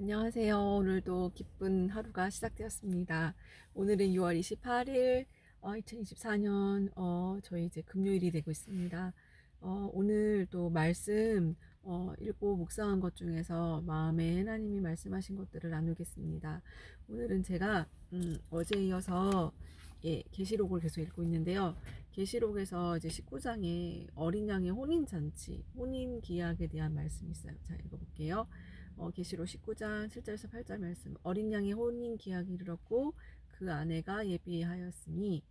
안녕하세요. 오늘도 기쁜 하루가 시작되었습니다. 오늘은 6월 28일, 2024년, 저희 이제 금요일이 되고 있습니다. 오늘 또 말씀, 읽고 묵상한 것 중에서 마음에 하나님이 말씀하신 것들을 나누겠습니다. 오늘은 제가, 어제 이어서, 계시록을 계속 읽고 있는데요. 계시록에서 이제 19장에 어린 양의 혼인잔치, 혼인기약에 대한 말씀이 있어요. 자, 읽어볼게요. 계시록 19장 7절에서 8절 말씀. 어린 양의 혼인 기약이 이르렀고 그 아내가 예비하였으니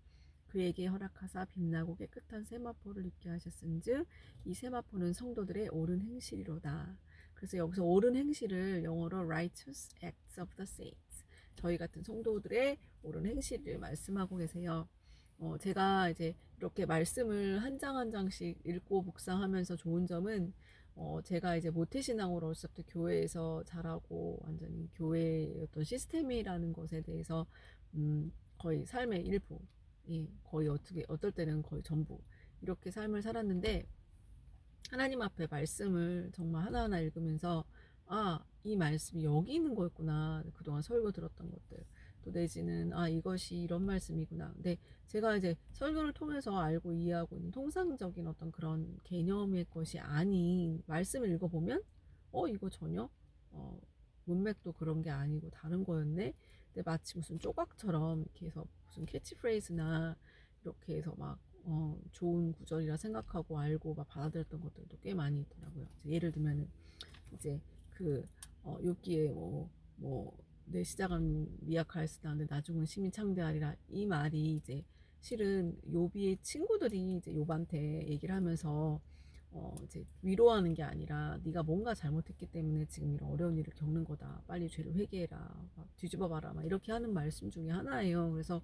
그에게 허락하사 빛나고 깨끗한 세마포를 입게 하셨은즉 이 세마포는 성도들의 옳은 행실이로다. 그래서 여기서 옳은 행실을 영어로 righteous acts of the saints, 저희 같은 성도들의 옳은 행실을 말씀하고 계세요. 제가 이제 이렇게 말씀을 한 장 한 장씩 읽고 묵상하면서 좋은 점은, 제가 이제 모태신앙으로 어렸을 때 교회에서 자라고 완전히 교회의 어떤 시스템이라는 것에 대해서 거의 삶의 일부, 예, 거의 어떻게 어떨 때는 거의 전부 이렇게 삶을 살았는데, 하나님 앞에 말씀을 정말 하나하나 읽으면서 이 말씀이 여기 있는 거였구나. 그동안 설교 들었던 것들. 또 내지는 이것이 이런 말씀이구나. 근데 제가 이제 설교를 통해서 알고 이해하고 있는 통상적인 어떤 그런 개념의 것이 아닌 말씀을 읽어보면 이거 전혀 어, 문맥도 그런 게 아니고 다른 거였네. 근데 마치 무슨 조각처럼 이렇게 해서 무슨 캐치프레이즈나 이렇게 해서 막 좋은 구절이라 생각하고 알고 막 받아들였던 것들도 꽤 많이 있더라고요. 예를 들면은 이제 그 욥기에 내 시작은 미약하였으나 내 나중은 심히 창대하리라, 이 말이 이제 실은 욥의 친구들이 이제 욥한테 얘기를 하면서 이제 위로하는 게 아니라 네가 뭔가 잘못했기 때문에 지금 이런 어려운 일을 겪는 거다. 빨리 죄를 회개해라. 막 뒤집어 봐라. 막 이렇게 하는 말씀 중에 하나예요. 그래서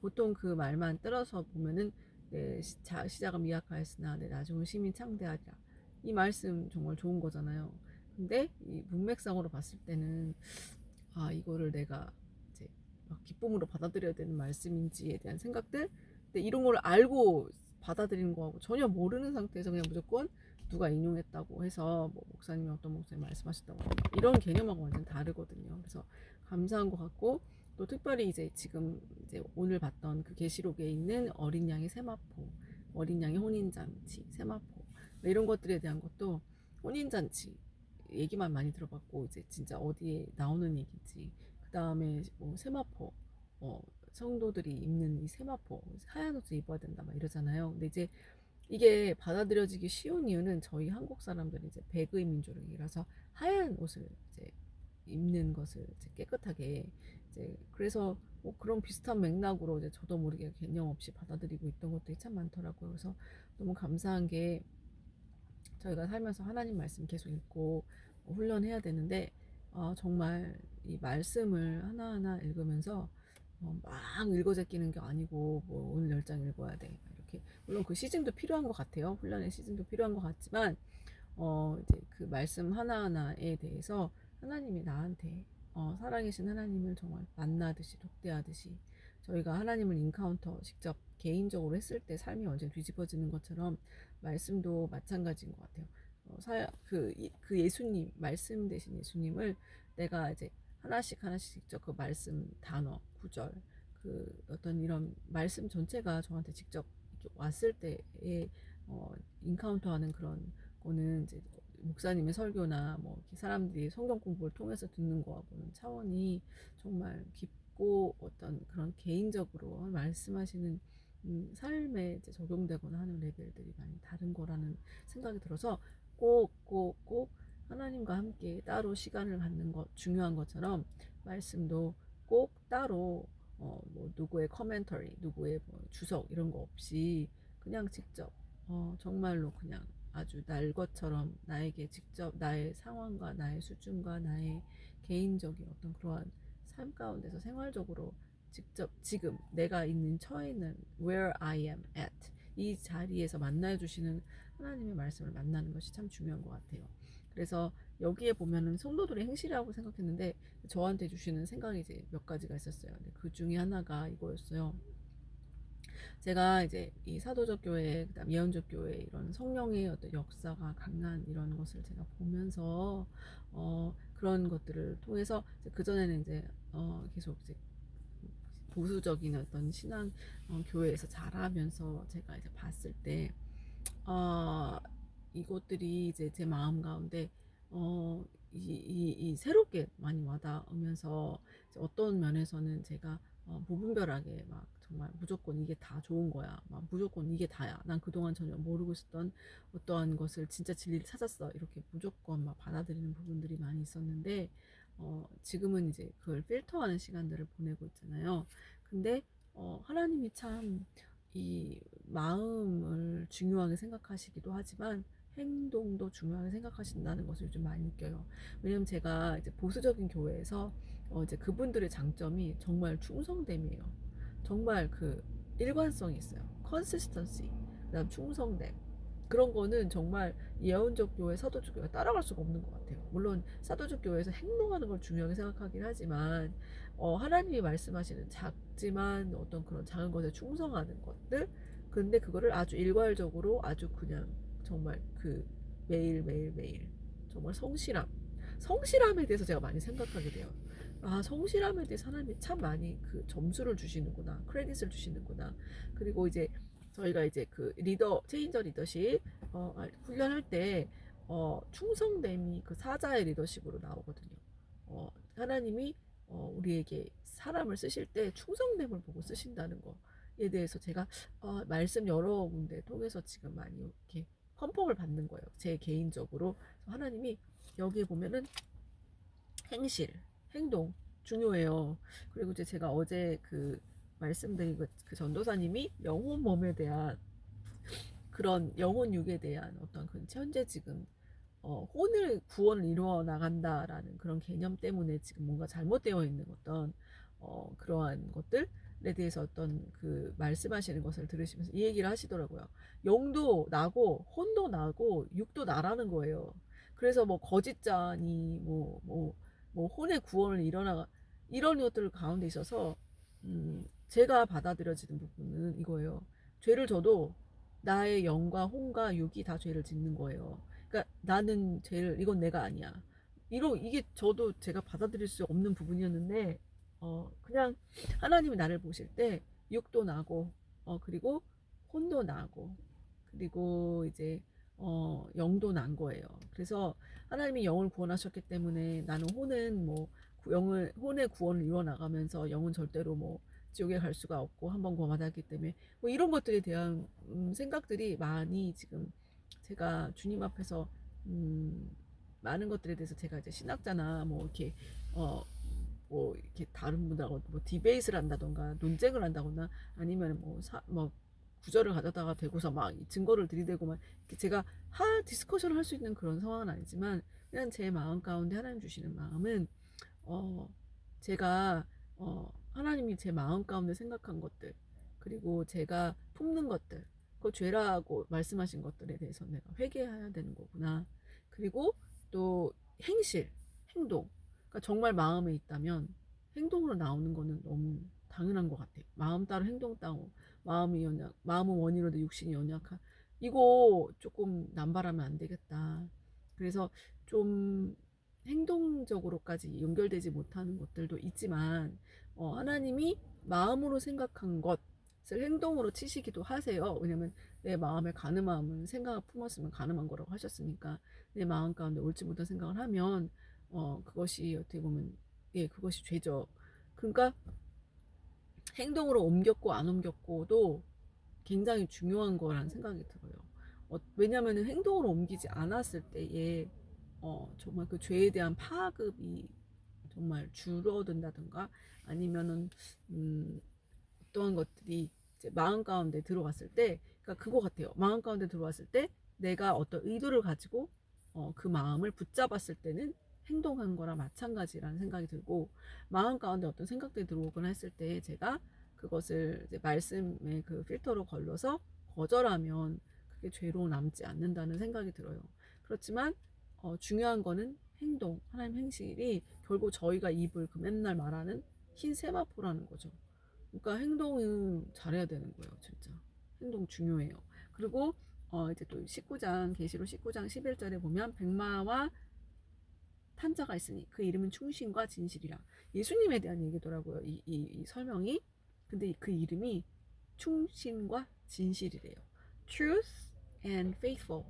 보통 그 말만 들어서 보면은 내 시작은 미약하였으나 내 나중은 심히 창대하리라. 이 말씀 정말 좋은 거잖아요. 근데 이 문맥상으로 봤을 때는 이거를 내가 이제 막 기쁨으로 받아들여야 되는 말씀인지에 대한 생각들, 근데 이런 걸 알고 받아들이는 거하고 전혀 모르는 상태에서 그냥 무조건 누가 인용했다고 해서 뭐 목사님이 어떤 목사님 말씀하셨다고 이런 개념하고 완전 다르거든요. 그래서 감사한 것 같고, 또 특별히 이제 지금 이제 오늘 봤던 그 계시록에 있는 어린 양의 세마포, 어린 양의 혼인잔치, 세마포, 이런 것들에 대한 것도 혼인잔치 얘기만 많이 들어봤고 이제 진짜 어디에 나오는 얘기인지, 그 다음에 뭐 세마포, 성도들이 입는 이 세마포, 하얀 옷을 입어야 된다 막 이러잖아요. 근데 이제 이게 받아들여지기 쉬운 이유는 저희 한국 사람들이 이제 백의 민족이라서 하얀 옷을 이제 입는 것을 이제 깨끗하게 이제, 그래서 뭐 그런 비슷한 맥락으로 이제 저도 모르게 개념 없이 받아들이고 있던 것들이 참 많더라고요. 그래서 너무 감사한 게, 저희가 살면서 하나님 말씀 계속 읽고 훈련해야 되는데, 정말 이 말씀을 하나하나 읽으면서 막 읽어 제끼는 게 아니고 뭐 오늘 10장 읽어야 돼 이렇게, 물론 그 시즌도 필요한 것 같아요. 훈련의 시즌도 필요한 것 같지만 이제 그 말씀 하나하나에 대해서 하나님이 나한테 살아계신 하나님을 정말 만나듯이 독대하듯이, 저희가 하나님을 인카운터 직접 개인적으로 했을 때 삶이 완전 뒤집어지는 것처럼 말씀도 마찬가지인 것 같아요. 그 예수님, 말씀 되신 예수님을 내가 이제 하나씩 하나씩 직접 그 말씀 단어, 구절, 그 어떤 이런 말씀 전체가 저한테 직접 이렇게 왔을 때에 인카운터하는 그런 거는 이제 목사님의 설교나 뭐 이렇게 사람들이 성경 공부를 통해서 듣는 거하고는 차원이 정말 깊고, 어떤 그런 개인적으로 말씀하시는 삶에 이제 적용되거나 하는 레벨들이 많이 다른 거라는 생각이 들어서, 꼭 하나님과 함께 따로 시간을 갖는 것 중요한 것처럼 말씀도 꼭 따로 뭐 누구의 커멘터리, 누구의 뭐 주석 이런 거 없이 그냥 직접 정말로 그냥 아주 날 것처럼 나에게 직접 나의 상황과 나의 수준과 나의 개인적인 어떤 그러한 삶 가운데서 생활적으로 직접 지금 내가 있는 처해는 where I am at, 이 자리에서 만나주시는 하나님의 말씀을 만나는 것이 참 중요한 것 같아요. 그래서 여기에 보면은 성도들의 행실이라고 생각했는데 저한테 주시는 생각이 이제 몇 가지가 있었어요. 근데 그 중에 하나가 이거였어요. 제가 이제 이 사도적 교회, 그다음 예언적 교회 이런 성령의 어떤 역사가 강한 이런 것을 제가 보면서 그런 것들을 통해서 그전에는 이제 계속 이제 보수적인 어떤 신앙 교회에서 자라면서 제가 이제 봤을 때 어, 이것들이 이제 제 마음 가운데 이 새롭게 많이 와닿으면서 어떤 면에서는 제가 무분별하게 막 정말 무조건 이게 다 좋은 거야, 막 무조건 이게 다야, 난 그동안 전혀 모르고 있었던 어떠한 것을 진짜 진리를 찾았어, 이렇게 무조건 막 받아들이는 부분들이 많이 있었는데 지금은 이제 그걸 필터하는 시간들을 보내고 있잖아요. 근데 하나님이 참 이 마음을 중요하게 생각하시기도 하지만 행동도 중요하게 생각하신다는 것을 요즘 많이 느껴요. 왜냐면 제가 이제 보수적인 교회에서 이제 그분들의 장점이 정말 충성됨이에요. 정말 그 일관성이 있어요. 컨시스턴시, 그다음 충성됨. 그런 거는 정말 예언적 교회, 사도적 교회가 따라갈 수가 없는 것 같아요. 물론 사도적 교회에서 행동하는 걸 중요하게 생각하긴 하지만 하나님이 말씀하시는 작지만 어떤 그런 작은 것에 충성하는 것들, 근데 그거를 아주 일괄적으로 아주 그냥 정말 그 매일 매일 매일 정말 성실함에 대해서 제가 많이 생각하게 돼요. 아, 성실함에 대해서 하나님이 참 많이 그 점수를 주시는구나, 크레딧을 주시는구나. 그리고 이제 저희가 이제 그 체인저 리더십 훈련할 때 충성됨이 그 사자의 리더십으로 나오거든요. 하나님이 우리에게 사람을 쓰실 때 충성됨을 보고 쓰신다는 거에 대해서 제가 말씀 여러 군데 통해서 지금 많이 이렇게 컨펌을 받는 거예요. 제 개인적으로 하나님이 여기에 보면은 행실, 행동 중요해요. 그리고 이제 제가 어제 그 말씀드린 그 전도사님이 영혼 몸에 대한 그런 영혼 육에 대한 어떤 그 현재 지금 혼을 구원을 이루어 나간다라는 그런 개념 때문에 지금 뭔가 잘못되어 있는 어떤 그러한 것들에 대해서 어떤 그 말씀하시는 것을 들으시면서 이 얘기를 하시더라고요. 영도 나고 혼도 나고 육도 나라는 거예요. 그래서 뭐 거짓자니 뭐 혼의 구원을 일어나 이런 것들 가운데 있어서 제가 받아들여지는 부분은 이거예요. 죄를 져도 나의 영과 혼과 육이 다 죄를 짓는 거예요. 그러니까 나는 죄를 이건 내가 아니야. 이게 저도 제가 받아들일 수 없는 부분이었는데 그냥 하나님이 나를 보실 때 육도 나고 그리고 혼도 나고 그리고 이제 영도 난 거예요. 그래서 하나님이 영을 구원하셨기 때문에 나는 혼은 뭐 영을 혼의 구원을 이루어 나가면서 영은 절대로 뭐 지옥에 갈 수가 없고 한 번 구원받았기 때문에 뭐 이런 것들에 대한 생각들이 많이 지금 제가 주님 앞에서 많은 것들에 대해서 제가 이제 신학자나 뭐 이렇게 뭐 이렇게 다른 분들하고 뭐 디베이트를 한다던가 논쟁을 한다거나 아니면 뭐 구절을 가져다가 대고서 막 증거를 들이대고 막 이렇게 제가 디스커션을 할 수 있는 그런 상황은 아니지만 그냥 제 마음 가운데 하나님 주시는 마음은 어 제가 하나님이 제 마음 가운데 생각한 것들 그리고 제가 품는 것들 그 죄라고 말씀하신 것들에 대해서 내가 회개해야 되는 거구나. 그리고 또 행동. 그러니까 정말 마음에 있다면 행동으로 나오는 거는 너무 당연한 것 같아요. 마음 따로 행동 따로 마음은 원이로도 육신이 연약한 이거 조금 남발하면 안 되겠다. 그래서 좀 행동적으로까지 연결되지 못하는 것들도 있지만 하나님이 마음으로 생각한 것을 행동으로 치시기도 하세요. 왜냐면 내 마음에 가늠함은 생각을 품었으면 가늠한 거라고 하셨으니까 내 마음 가운데 옳지 못한 생각을 하면 그것이 어떻게 보면 그것이 죄죠. 그러니까 행동으로 옮겼고 안 옮겼고도 굉장히 중요한 거라는 생각이 들어요. 왜냐하면 행동으로 옮기지 않았을 때에 정말 그 죄에 대한 파급이 정말 줄어든다든가 아니면은 어떠한 것들이 이제 마음 가운데 들어왔을 때, 그러니까 그거 같아요. 마음 가운데 들어왔을 때 내가 어떤 의도를 가지고 그 마음을 붙잡았을 때는 행동한 거랑 마찬가지라는 생각이 들고 마음 가운데 어떤 생각들이 들어오거나 했을 때 제가 그것을 이제 말씀의 그 필터로 걸러서 거절하면 그게 죄로 남지 않는다는 생각이 들어요. 그렇지만 중요한 거는 행동, 하나님 행실이 결국 저희가 입을 그 맨날 말하는 흰 세마포라는 거죠. 그러니까 행동은 잘해야 되는 거예요, 진짜. 행동 중요해요. 그리고 이제 또 19장 계시록 19장 11절에 보면 백마와 탄자가 있으니 그 이름은 충신과 진실이라. 예수님에 대한 얘기더라고요. 이 설명이. 근데 그 이름이 충신과 진실이래요. Truth and faithful.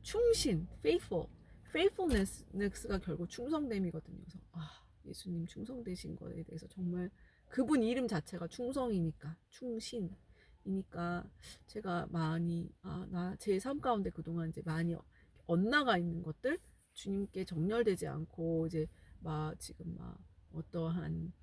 충신, faithful. faithfulness가 결국 충성됨이거든요. 그래서 예수님 충성되신 거에 대해서 정말 그분 이름 자체가 충성이니까 충신이니까 제가 많이 나 제 삶 가운데 그동안 이제 많이 엇나가 있는 것들 주님께 정렬되지 않고 이제 막 지금 막 어떠한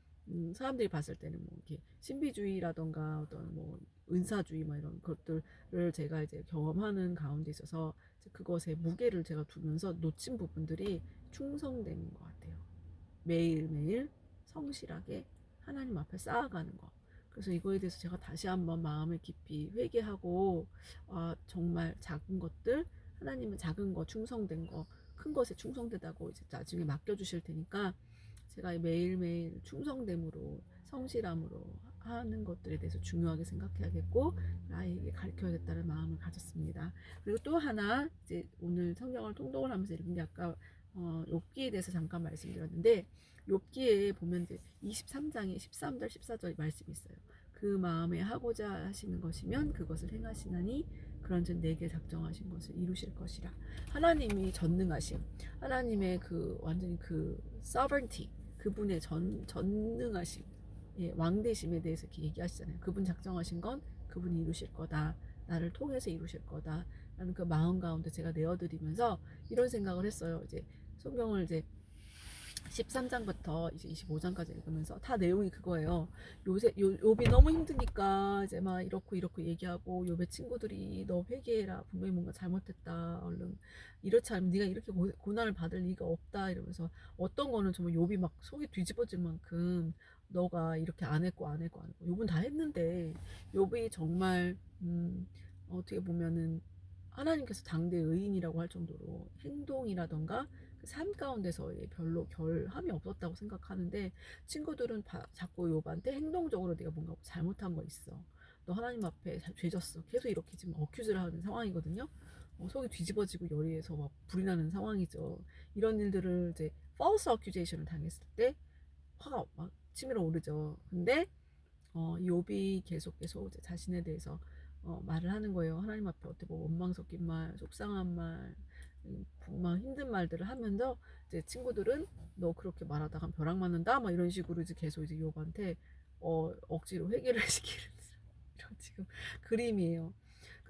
사람들이 봤을 때는 뭐 이렇게 신비주의라던가 어떤 뭐 은사주의 막 이런 것들을 제가 이제 경험하는 가운데 있어서 그것에 무게를 제가 두면서 놓친 부분들이 충성됨인 것 같아요. 매일매일 성실하게 하나님 앞에 쌓아가는 거. 그래서 이거에 대해서 제가 다시 한번 마음을 깊이 회개하고 정말 작은 것들 하나님은 작은 거 충성된 거 큰 것에 충성되다고 이제 나중에 맡겨주실 테니까 제가 매일매일 충성됨으로 성실함으로 하는 것들에 대해서 중요하게 생각해야겠고 나에게 가르쳐야겠다는 마음을 가졌습니다. 그리고 또 하나 이제 오늘 성경을 통독을 하면서 읽은 게 아까 욥기에 대해서 잠깐 말씀드렸는데 욥기에 보면 이제 23장에 13절 14절 말씀이 있어요. 그 마음에 하고자 하시는 것이면 그것을 행하시나니 그런즉 내게 작정하신 것을 이루실 것이라. 하나님이 전능하심, 하나님의 그 완전히 그 sovereignty, 그분의 전능하심, 왕대심에 대해서 이렇게 얘기하시잖아요. 그분 작정하신 건 그분이 이루실 거다. 나를 통해서 이루실 거다. 라는 그 마음 가운데 제가 내어드리면서 이런 생각을 했어요. 이제 성경을 이제 13장부터 이제 25장까지 읽으면서 다 내용이 그거예요. 요새 욥이 너무 힘드니까 이제 막 이렇고 얘기하고 욥의 친구들이 너 회개해라. 분명히 뭔가 잘못했다. 얼른 이렇지 않으면 네가 이렇게 고난을 받을 리가 없다. 이러면서 어떤 거는 정말 욥이 막 속이 뒤집어질 만큼 너가 이렇게 안 했고 욥은 다 했는데 욥이 정말 어떻게 보면은 하나님께서 당대 의인이라고 할 정도로 행동이라던가 삶 가운데서의 별로 결함이 없었다고 생각하는데 친구들은 자꾸 욥한테 행동적으로 네가 뭔가 잘못한 거 있어. 너 하나님 앞에 죄졌어. 계속 이렇게 지금 어큐즈를 하는 상황이거든요. 속이 뒤집어지고 열의에서 막 불이 나는 상황이죠. 이런 일들을 이제 false accusation을 당했을 때 화가 막 치밀어 오르죠. 근데 욥이 계속 이제 자신에 대해서 말을 하는 거예요. 하나님 앞에 어떻게 보면 원망 섞인 말, 속상한 말, 막 힘든 말들을 하면서 이제 친구들은 너 그렇게 말하다가 벼락 맞는다, 막 이런 식으로 이제 계속 이제 욥한테 억지로 회개를 시키는 이런 지금 그림이에요.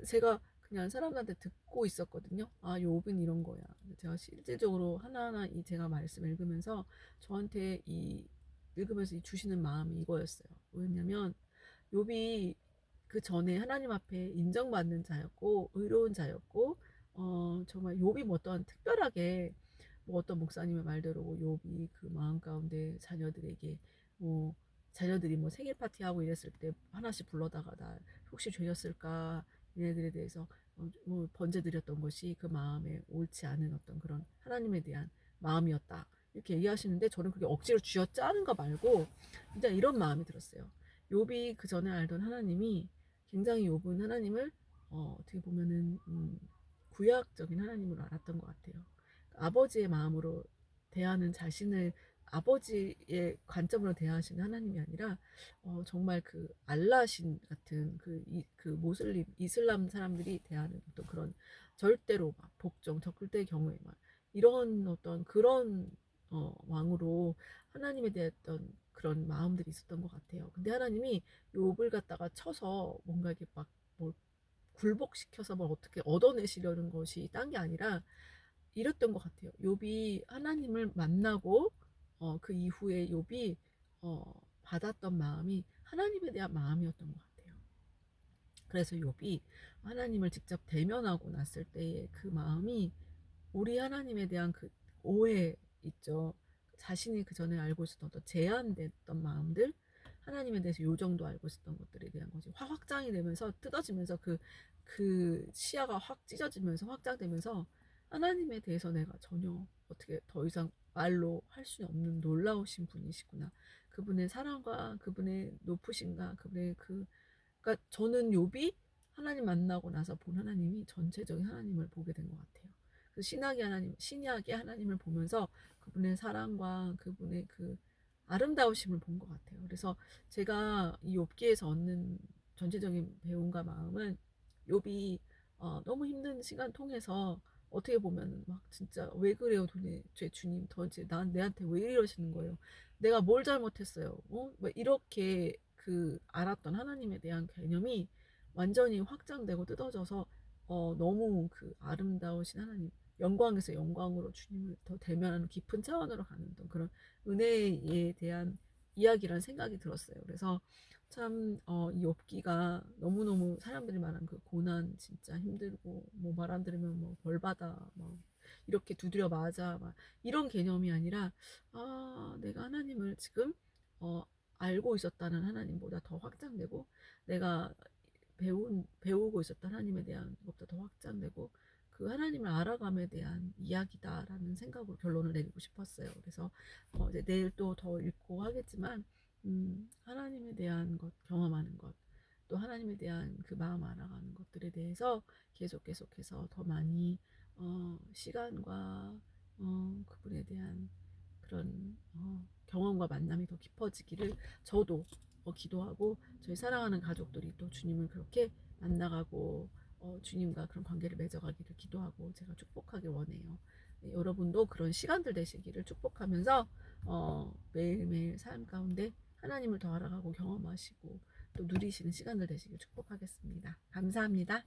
제가 그냥 사람들한테 듣고 있었거든요. 욥은 이런 거야. 제가 실질적으로 하나하나 이 제가 말씀 읽으면서 저한테 이 읽으면서 주시는 마음이 이거였어요. 왜냐면 욥이 그 전에 하나님 앞에 인정받는 자였고 의로운 자였고 정말 욥이 뭐 어떠한 특별하게 뭐 어떤 목사님의 말대로 욥이 그 마음 가운데 자녀들에게 뭐 자녀들이 뭐 생일 파티 하고 이랬을 때 하나씩 불러다가 나 혹시 죄졌을까 얘네들에 대해서 뭐 번제 드렸던 것이 그 마음에 옳지 않은 어떤 그런 하나님에 대한 마음이었다 이렇게 얘기하시는데 저는 그게 억지로 쥐어짜는 거 말고 진짜 이런 마음이 들었어요. 욥이 그 전에 알던 하나님이 굉장히 욥은 하나님을 어떻게 보면은 구약적인 하나님으로 알았던 것 같아요. 아버지의 마음으로 대하는 자신을 아버지의 관점으로 대하시는 하나님이 아니라 정말 그 알라신 같은 그 모슬림 이슬람 사람들이 대하는 어떤 그런 절대로 막 복종 적글대의 경우에 막 이런 어떤 그런 왕으로 하나님에 대했던 그런 마음들이 있었던 것 같아요. 근데 하나님이 욥을 갖다가 쳐서 뭔가 이렇게 막뭘 굴복시켜서 뭘 어떻게 얻어내시려는 것이 딴 게 아니라 이랬던 것 같아요. 욥이 하나님을 만나고 그 이후에 욥이 받았던 마음이 하나님에 대한 마음이었던 것 같아요. 그래서 욥이 하나님을 직접 대면하고 났을 때의 그 마음이 우리 하나님에 대한 그 오해 있죠. 자신이 그 전에 알고 있었던 어떤 제한됐던 마음들, 하나님에 대해서 요 정도 알고 있었던 것들에 대한 것이 확장이 되면서 뜯어지면서 그 시야가 확 찢어지면서 확장되면서 하나님에 대해서 내가 전혀 어떻게 더 이상 말로 할 수 없는 놀라우신 분이시구나. 그분의 사랑과 그분의 높으신가, 그분의 그러니까 저는 욥이 하나님 만나고 나서 본 하나님이 전체적인 하나님을 보게 된 것 같아요. 그 신학의 하나님, 신약의 하나님을 보면서 그분의 사랑과 그분의 그 아름다우심을 본 것 같아요. 그래서 제가 이 욥기에서 얻는 전체적인 배움과 마음은 욥이 너무 힘든 시간 통해서 어떻게 보면 막 진짜 왜 그래요 도대체 주님 도대체 내한테 왜 이러시는 거예요? 내가 뭘 잘못했어요? 뭐 이렇게 그 알았던 하나님에 대한 개념이 완전히 확장되고 뜯어져서 너무 그 아름다우신 하나님 영광에서 영광으로 주님을 더 대면하는 깊은 차원으로 가는 어떤 그런 은혜에 대한 이야기란 생각이 들었어요. 그래서 참, 이 욥기가 너무너무 사람들이 말한 그 고난 진짜 힘들고, 뭐 말 안 들으면 뭐 벌받아, 뭐 이렇게 두드려 맞아, 막 이런 개념이 아니라, 내가 하나님을 지금, 어, 알고 있었다는 하나님보다 더 확장되고, 내가 배우고 있었던 하나님에 대한 것보다 더 확장되고, 그 하나님을 알아감에 대한 이야기다라는 생각으로 결론을 내리고 싶었어요. 그래서 이제 내일 또 더 읽고 하겠지만 하나님에 대한 것 경험하는 것, 또 하나님에 대한 그 마음 알아가는 것들에 대해서 계속해서 더 많이 시간과 그분에 대한 그런 경험과 만남이 더 깊어지기를 저도 기도하고 저희 사랑하는 가족들이 또 주님을 그렇게 만나가고 주님과 그런 관계를 맺어가기를 기도하고 제가 축복하길 원해요. 네, 여러분도 그런 시간들 되시기를 축복하면서 매일매일 삶 가운데 하나님을 더 알아가고 경험하시고 또 누리시는 시간들 되시길 축복하겠습니다. 감사합니다.